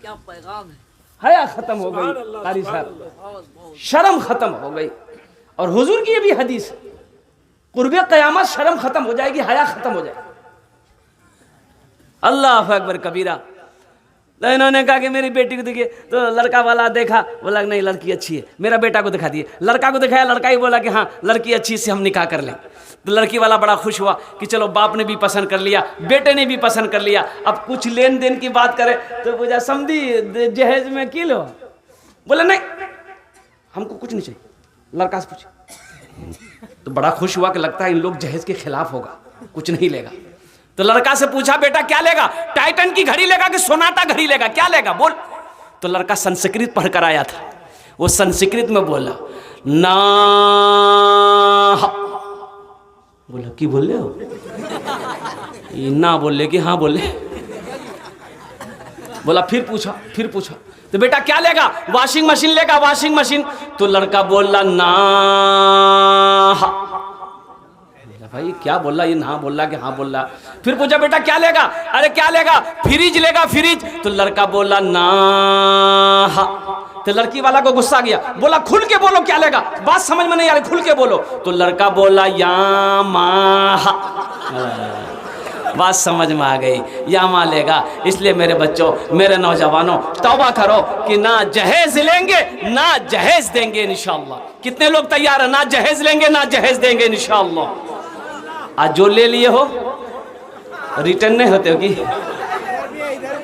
क्या पैगाम है, हया खत्म हो गई कारी साहब, शर्म खत्म हो गई। और हुजूर की ये भी हदीस, कुर्बे क़यामत शर्म खत्म हो जाएगी, हया खत्म हो जाएगी। अल्लाह अकबर कबीरा। तो इन्होंने कहा कि मेरी बेटी को देखिए, तो लड़का वाला देखा, बोला नहीं लड़की अच्छी है, मेरा बेटा को दिखा दिए, लड़का को दिखाया, लड़का ही बोला कि हाँ लड़की अच्छी, से हम निकाह कर लें। तो लड़की वाला बड़ा खुश हुआ कि चलो बाप ने भी पसंद कर लिया, बेटे ने भी पसंद कर लिया, अब कुछ लेन देन की बात करें तो पूछा समझी जहेज में की लो? बोले नहीं हमको कुछ नहीं चाहिए, लड़का से पूछे। तो बड़ा खुश हुआ कि लगता है इन लोग जहेज के खिलाफ होगा, कुछ नहीं लेगा। तो लड़का से पूछा बेटा क्या लेगा? टाइटन की घड़ी लेगा कि सोनाटा घड़ी लेगा, क्या लेगा बोल? तो लड़का संस्कृत पढ़कर आया था, वो संस्कृत में बोला ना। बोला की बोल रहे हो? ये ना बोले कि हाँ बोले। बोला फिर पूछा तो बेटा क्या लेगा? वॉशिंग मशीन लेगा, वॉशिंग मशीन। तो लड़का बोला ना। भाई क्या बोल रहा? ये ना बोल रहा कि हाँ बोल रहा। फिर पूछा बेटा क्या लेगा? अरे क्या लेगा? फ्रिज लेगा, फ्रिज। तो लड़का बोला ना। तो लड़की वाला को गुस्सा गया, बोला खुल के बोलो क्या लेगा, बात समझ में नहीं आ रही, खुल के बोलो। तो लड़का बोला यामा। बात समझ में आ गई, यामा लेगा। इसलिए मेरे बच्चों, मेरे नौजवानों, तौबा करो कि ना जहेज लेंगे ना जहेज देंगे इंशाअल्लाह। कितने लोग तैयार है? ना जहेज लेंगे ना जहेज देंगे इंशाअल्लाह। आज जो ले लिए हो रिटर्न नहीं होते हो कि?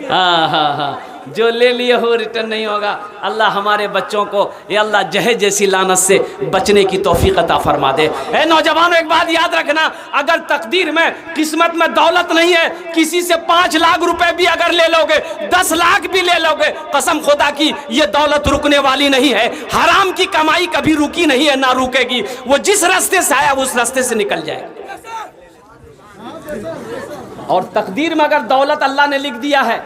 हाँ, जो ले लिए हो रिटर्न नहीं होगा। अल्लाह हमारे बच्चों को ये अल्लाह जहेज जैसी लानत से बचने की तौफीक अता फरमा दे। ए नौजवानों, एक बात याद रखना, अगर तकदीर में, किस्मत में दौलत नहीं है, किसी से 5 लाख रुपए भी अगर ले लोगे, 10 लाख भी ले लोगे, कसम खुदा की ये दौलत रुकने वाली नहीं है। हराम की कमाई कभी रुकी नहीं है, ना रुकेगी। वो जिस रास्ते से आया उस रास्ते से निकल जाएगा। और तकदीर में अगर दौलत अल्लाह ने लिख दिया है,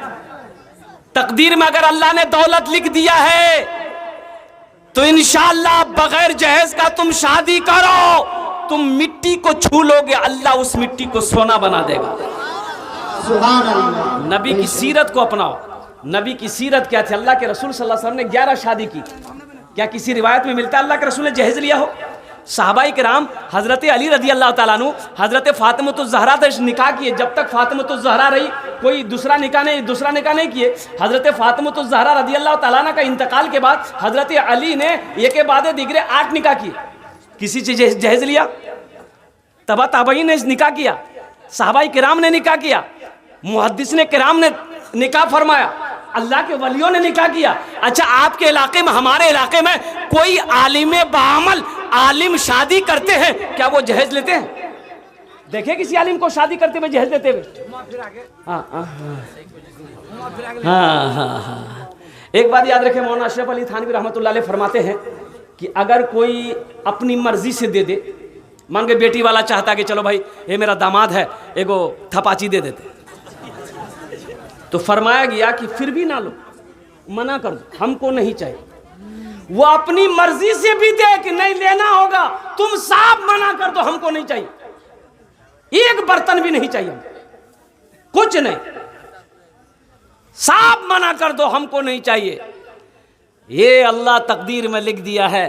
तकदीर में अगर अल्लाह ने दौलत लिख दिया है, तो इंशाअल्लाह बगैर जहेज का तुम शादी करो, तुम मिट्टी को छू लोगे, अल्लाह उस मिट्टी को सोना बना देगा। सुभान अल्लाह। नबी की सीरत को अपनाओ। नबी की सीरत क्या थी? अल्लाह के रसूल सल्लल्लाहु अलैहि वसल्लम ने 11 शादी की। क्या किसी रिवायत में मिलता है अल्लाह के रसूल ने जहेज लिया हो? साहबाई किराम हज़रत अली रदी अल्लाह ताला अन्हु, हज़रत फ़ातिमतुज़ ज़हरा से निकाह किए। जब तक फ़ातिमतुज़ ज़हरा रही कोई दूसरा निकाह नहीं किए। हज़रत फ़ातिमतुज़ ज़हरा रदी अल्लाह ताला अन्हा का इंतकाल के बाद हज़रत अली ने एक के बाद दिगरे 8 निकाह किए। किसी से जहेज लिया? तबा ताबईन ने निकाह किया, साहबाई किराम ने निकाह किया, मुहद्दिस ने किराम ने निकाह फरमाया, अल्लाह के वलियों ने निकाह किया। अच्छा, आपके इलाके में, हमारे इलाके में कोई आलिम बामल आलिम शादी करते हैं, क्या वो जहेज लेते हैं? देखे किसी आलिम को शादी करते हुए जहेज लेते हुए? हाँ। एक बात याद रखें, मौलाना अशरफ अली थानवी रहमतुल्लाह अलैह फरमाते हैं कि अगर कोई अपनी मर्जी से दे दे, मान के बेटी वाला चाहता कि चलो भाई ये मेरा दामाद है, एगो थपाची दे देते, तो फरमाया गया कि फिर भी ना लो, मना कर दो, हमको नहीं चाहिए। वो अपनी मर्जी से भी दे कि नहीं लेना होगा, तुम साफ मना कर दो, हमको नहीं चाहिए, एक बर्तन भी नहीं चाहिए, कुछ नहीं, साफ मना कर दो, हमको नहीं चाहिए। ये अल्लाह तकदीर में लिख दिया है,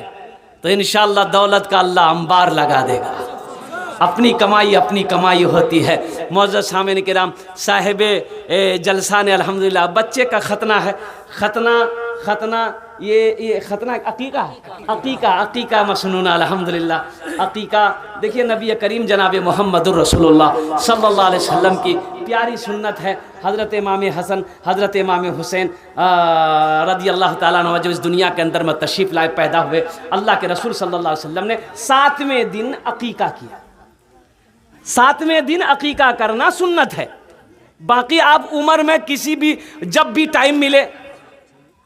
तो इंशाअल्लाह दौलत का अल्लाह अंबार लगा देगा। अपनी कमाई होती है। मौजूद सामने किराम, साहिबे जलसा ने अल्हम्दुलिल्लाह बच्चे का खतना है, खतना ये खतना अकीका मसनून अल्हम्दुलिल्लाह। अकीका देखिए, नबी करीम जनाब मोहम्मदुर रसूलुल्लाह सल्लल्लाहु अलैहि वसल्लम की प्यारी सुन्नत है। हज़रत इमाम हसन, हज़रत इमाम हुसैन रदी अल्लाह ताला अन्हु जब इस दुनिया के अंदर में तशरीफ़ लाए, पैदा हुए, अल्लाह के रसूल सल्लल्लाहु अलैहि वसल्लम ने 7वें दिन अकीका किया। 7वें दिन अकीका करना सुन्नत है। बाकी आप उम्र में किसी भी, जब भी टाइम मिले,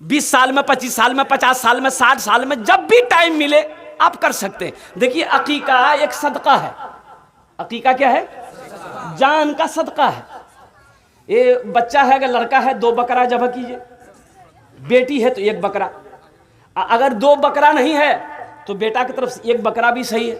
20 साल में, 25 साल में, 50 साल में, 60 साल में, जब भी टाइम मिले आप कर सकते हैं। देखिए, अकीका एक सदका है। अकीका क्या है? जान का सदका है। ये बच्चा है, अगर लड़का है 2 बकरा ज़बह कीजिए, बेटी है तो 1 बकरा, अगर 2 बकरा नहीं है तो बेटा की तरफ से 1 बकरा भी सही है,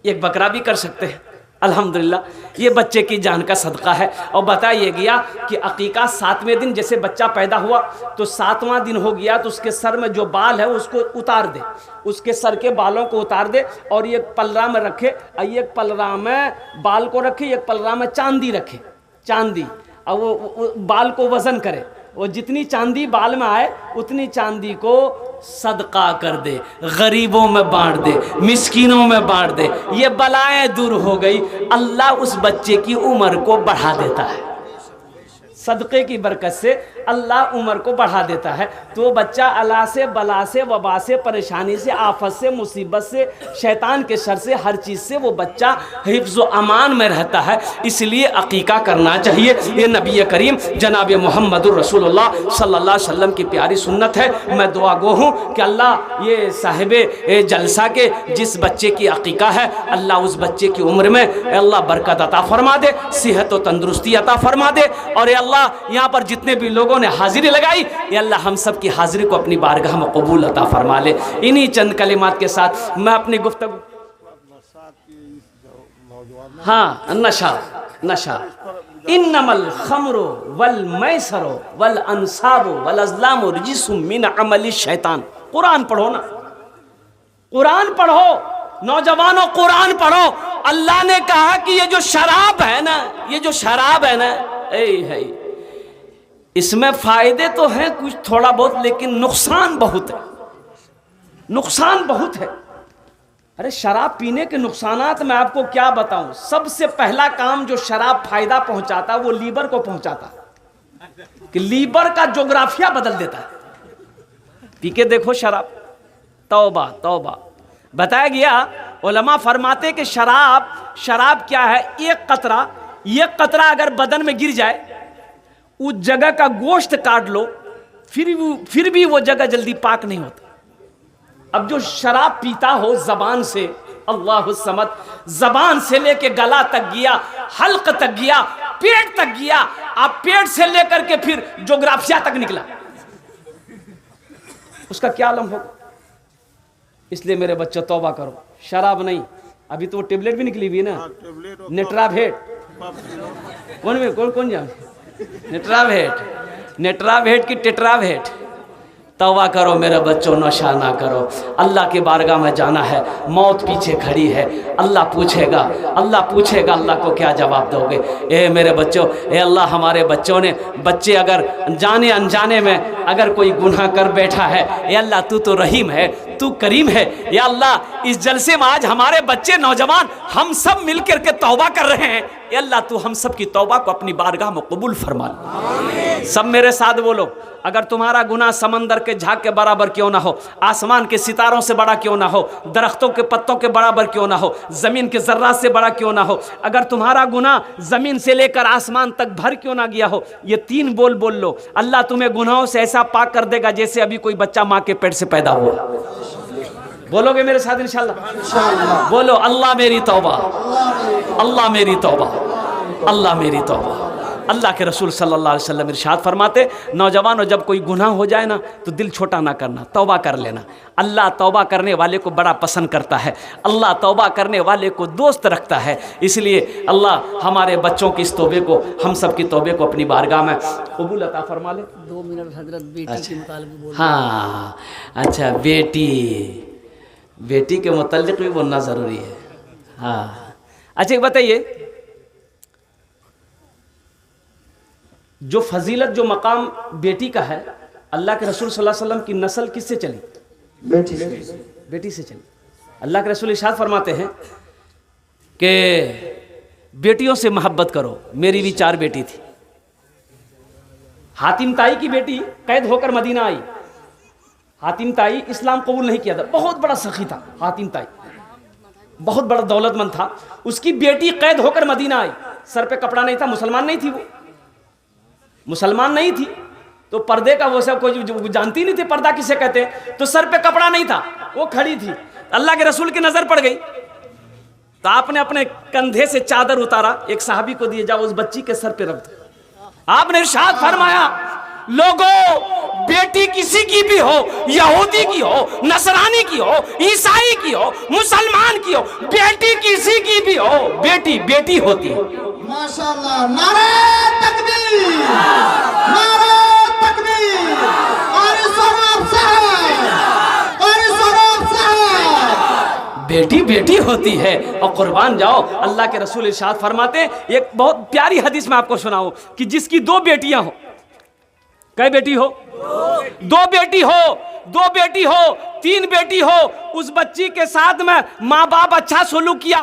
1 बकरा भी कर सकते हैं। अल्हम्दुलिल्लाह, ये बच्चे की जान का सदका है। और बताइए गया कि अकीका 7वें दिन, जैसे बच्चा पैदा हुआ तो 7वां दिन हो गया तो उसके सर में जो बाल है उसको उतार दे, उसके सर के बालों को उतार दे और ये पलरा में रखे, एक पलरा में बाल को रखे, एक पलरा में चांदी रखे, चांदी, और वो बाल को वज़न करे, वो जितनी चांदी बाल में आए उतनी चांदी को सदका कर दे, गरीबों में बांट दे, मिस्कीनों में बांट दे। ये बलाएं दूर हो गई। अल्लाह उस बच्चे की उम्र को बढ़ा देता है, सदक़े की बरकत से अल्लाह उम्र को बढ़ा देता है। तो वो बच्चा अला से, बला से, वबा से, परेशानी से, आफत से, मुसीबत से, शैतान के शर से, हर चीज़ से वो बच्चा हिफ्ज़ व अमान में रहता है। इसलिए अकीका करना चाहिए। ये नबी करीम जनाब मोहम्मदुर रसूलुल्लाह सल्लल्लाहु अलैहि वसल्लम की प्यारी सुन्नत है। मैं दुआ गो हूँ कि अल्लाह ये साहिबे जलसा के जिस बच्चे की अकीका है, अल्लाह उस बच्चे की उम्र में अल्लाह बरकत अता फरमा दे, सेहत व तंदुरुस्ती अता फरमा दे। और अल्लाह यहाँ पर जितने भी लोगों ने हाजिरी लगाई, ये अल्लाह हम सब की हाजिरी को अपनी बारगाह में कबूल अता फरमा ले। इन्हीं चंद कलिमात के साथ मैं अपनी गुफ्तगू, हाँ, नशा इन्नमल खमरो वल मैसरो वल अंसाबो वल अज़लामो रिजिसुम मिन अमलि शैतान। कुरान पढ़ो ना, कुरान पढ़ो नौजवानों, कुरान पढ़ो। अल्लाह ने कहा कि ये जो शराब है ना, ये जो शराब है ना, है, इसमें फायदे तो हैं कुछ थोड़ा बहुत, लेकिन नुकसान बहुत है, नुकसान बहुत है। अरे शराब पीने के नुकसानात मैं आपको क्या बताऊं। सबसे पहला काम जो शराब फायदा पहुंचाता वो लीवर को पहुंचाता, कि लीवर का जोग्राफिया बदल देता है। पी के देखो शराब, तौबा तौबा। बताया गया, उलमा फरमाते कि शराब क्या है, एक कतरा अगर बदन में गिर जाए, उस जगह का गोश्त काट लो, फिर भी वो जगह जल्दी पाक नहीं होता। अब जो शराब पीता हो जबान से, अल्लाहु समद, जबान से लेके गला तक गया, हल्क तक गया, पेट तक गया, आप पेट से लेकर के फिर जोग्राफिया तक निकला, उसका क्या आलम होगा। इसलिए मेरे बच्चों तौबा करो, शराब नहीं। अभी तो वो टेबलेट भी निकली हुई है ना, नेट्रावेट, कौन जान, नेट्रावेट की टेट्रावेट, तौबा करो मेरे बच्चों, नशा ना करो। अल्लाह के बारगाह में जाना है, मौत पीछे खड़ी है। अल्लाह पूछेगा, अल्लाह को क्या जवाब दोगे? ए मेरे बच्चों, ए अल्लाह, हमारे बच्चे अगर जाने अनजाने में अगर कोई गुनाह कर बैठा है, ए अल्लाह तू तो रहीम है, तू करीम है। या अल्लाह, इस जलसे में आज हमारे बच्चे नौजवान हम सब मिल कर के तौबा कर रहे हैं। ए अल्लाह, तू हम सब की तौबा को अपनी बारगाह में कबूल फरमा। सब मेरे साथ बोलो, अगर तुम्हारा गुनाह समंदर के झाग के बराबर क्यों ना हो, आसमान के सितारों से बड़ा क्यों ना हो, दरख्तों के पत्तों के बराबर क्यों ना हो, ज़मीन के ज़र्रात से बड़ा क्यों ना हो, अगर तुम्हारा गुनाह ज़मीन से लेकर आसमान तक भर क्यों ना गया हो, ये 3 बोल बोल लो, अल्लाह तुम्हें गुनाहों से ऐसा पाक कर देगा जैसे अभी कोई बच्चा माँ के पेट से पैदा हुआ। बोलोगे मेरे साथ इंशाल्लाह? बोलो, अल्लाह मेरी तौबा, अल्लाह मेरी तौबा, अल्लाह मेरी तौबा। अल्लाह के रसूल सल्लल्लाहु अलैहि वसल्लम इरशाद फरमाते, नौजवानों, जब कोई गुनाह हो जाए ना तो दिल छोटा ना करना, तौबा कर लेना। अल्लाह तौबा करने वाले को बड़ा पसंद करता है, अल्लाह तौबा करने वाले को दोस्त रखता है। इसलिए अल्लाह हमारे बच्चों की इस तौबे को, हम सब की तौबे को अपनी बारगाह में कबूल अता फरमा ले। 2 मिनट हजरत बेटी के मुतालिक बोल। हाँ, अच्छा, बेटी के मुतालिक भी बोलना ज़रूरी है। हाँ, अच्छा, एक बताइए, जो फजीलत, जो मकाम बेटी का है, अल्लाह के रसूल सल्लल्लाहु अलैहि वसल्लम की नस्ल किससे चली? बेटी से चली। अल्लाह के रसूल इरशाद फरमाते हैं कि बेटियों से मोहब्बत करो। मेरी भी 4 बेटी थी। हातिम ताई की बेटी कैद होकर मदीना आई। हातिम ताई इस्लाम कबूल नहीं किया था, बहुत बड़ा सखी था हातिम ताई, बहुत बड़ा दौलतमंद था। उसकी बेटी कैद होकर मदीना आई, सर पे कपड़ा नहीं था, मुसलमान नहीं थी, वो मुसलमान नहीं थी, तो पर्दे का वो सब कोई जानती नहीं थी पर्दा किसे कहते, तो सर पे कपड़ा नहीं था, वो खड़ी थी। अल्लाह के रसूल की नजर पड़ गई तो आपने अपने कंधे से चादर उतारा, एक साहबी को दिए, जाओ उस बच्ची के सर पे रख दो। आपने इरशाद फरमाया, लोगों, बेटी किसी की भी हो, यहूदी की हो, नसरानी की हो, ईसाई की हो, मुसलमान की हो, बेटी किसी की भी हो, बेटी बेटी होती है। माशाअल्लाह, नारे तकबीर, नारे तकबीर, और सराब साहब, और सराब साहब। बेटी बेटी होती है। और कुर्बान जाओ, अल्लाह के रसूल इरशाद फरमाते, एक बहुत प्यारी हदीस में आपको सुनाऊं कि जिसकी 2 बेटियां हो, कै बेटी हो? 2 बेटी हो, 2 बेटी हो, 3 बेटी हो, उस बच्ची के साथ में माँ बाप अच्छा सलूक किया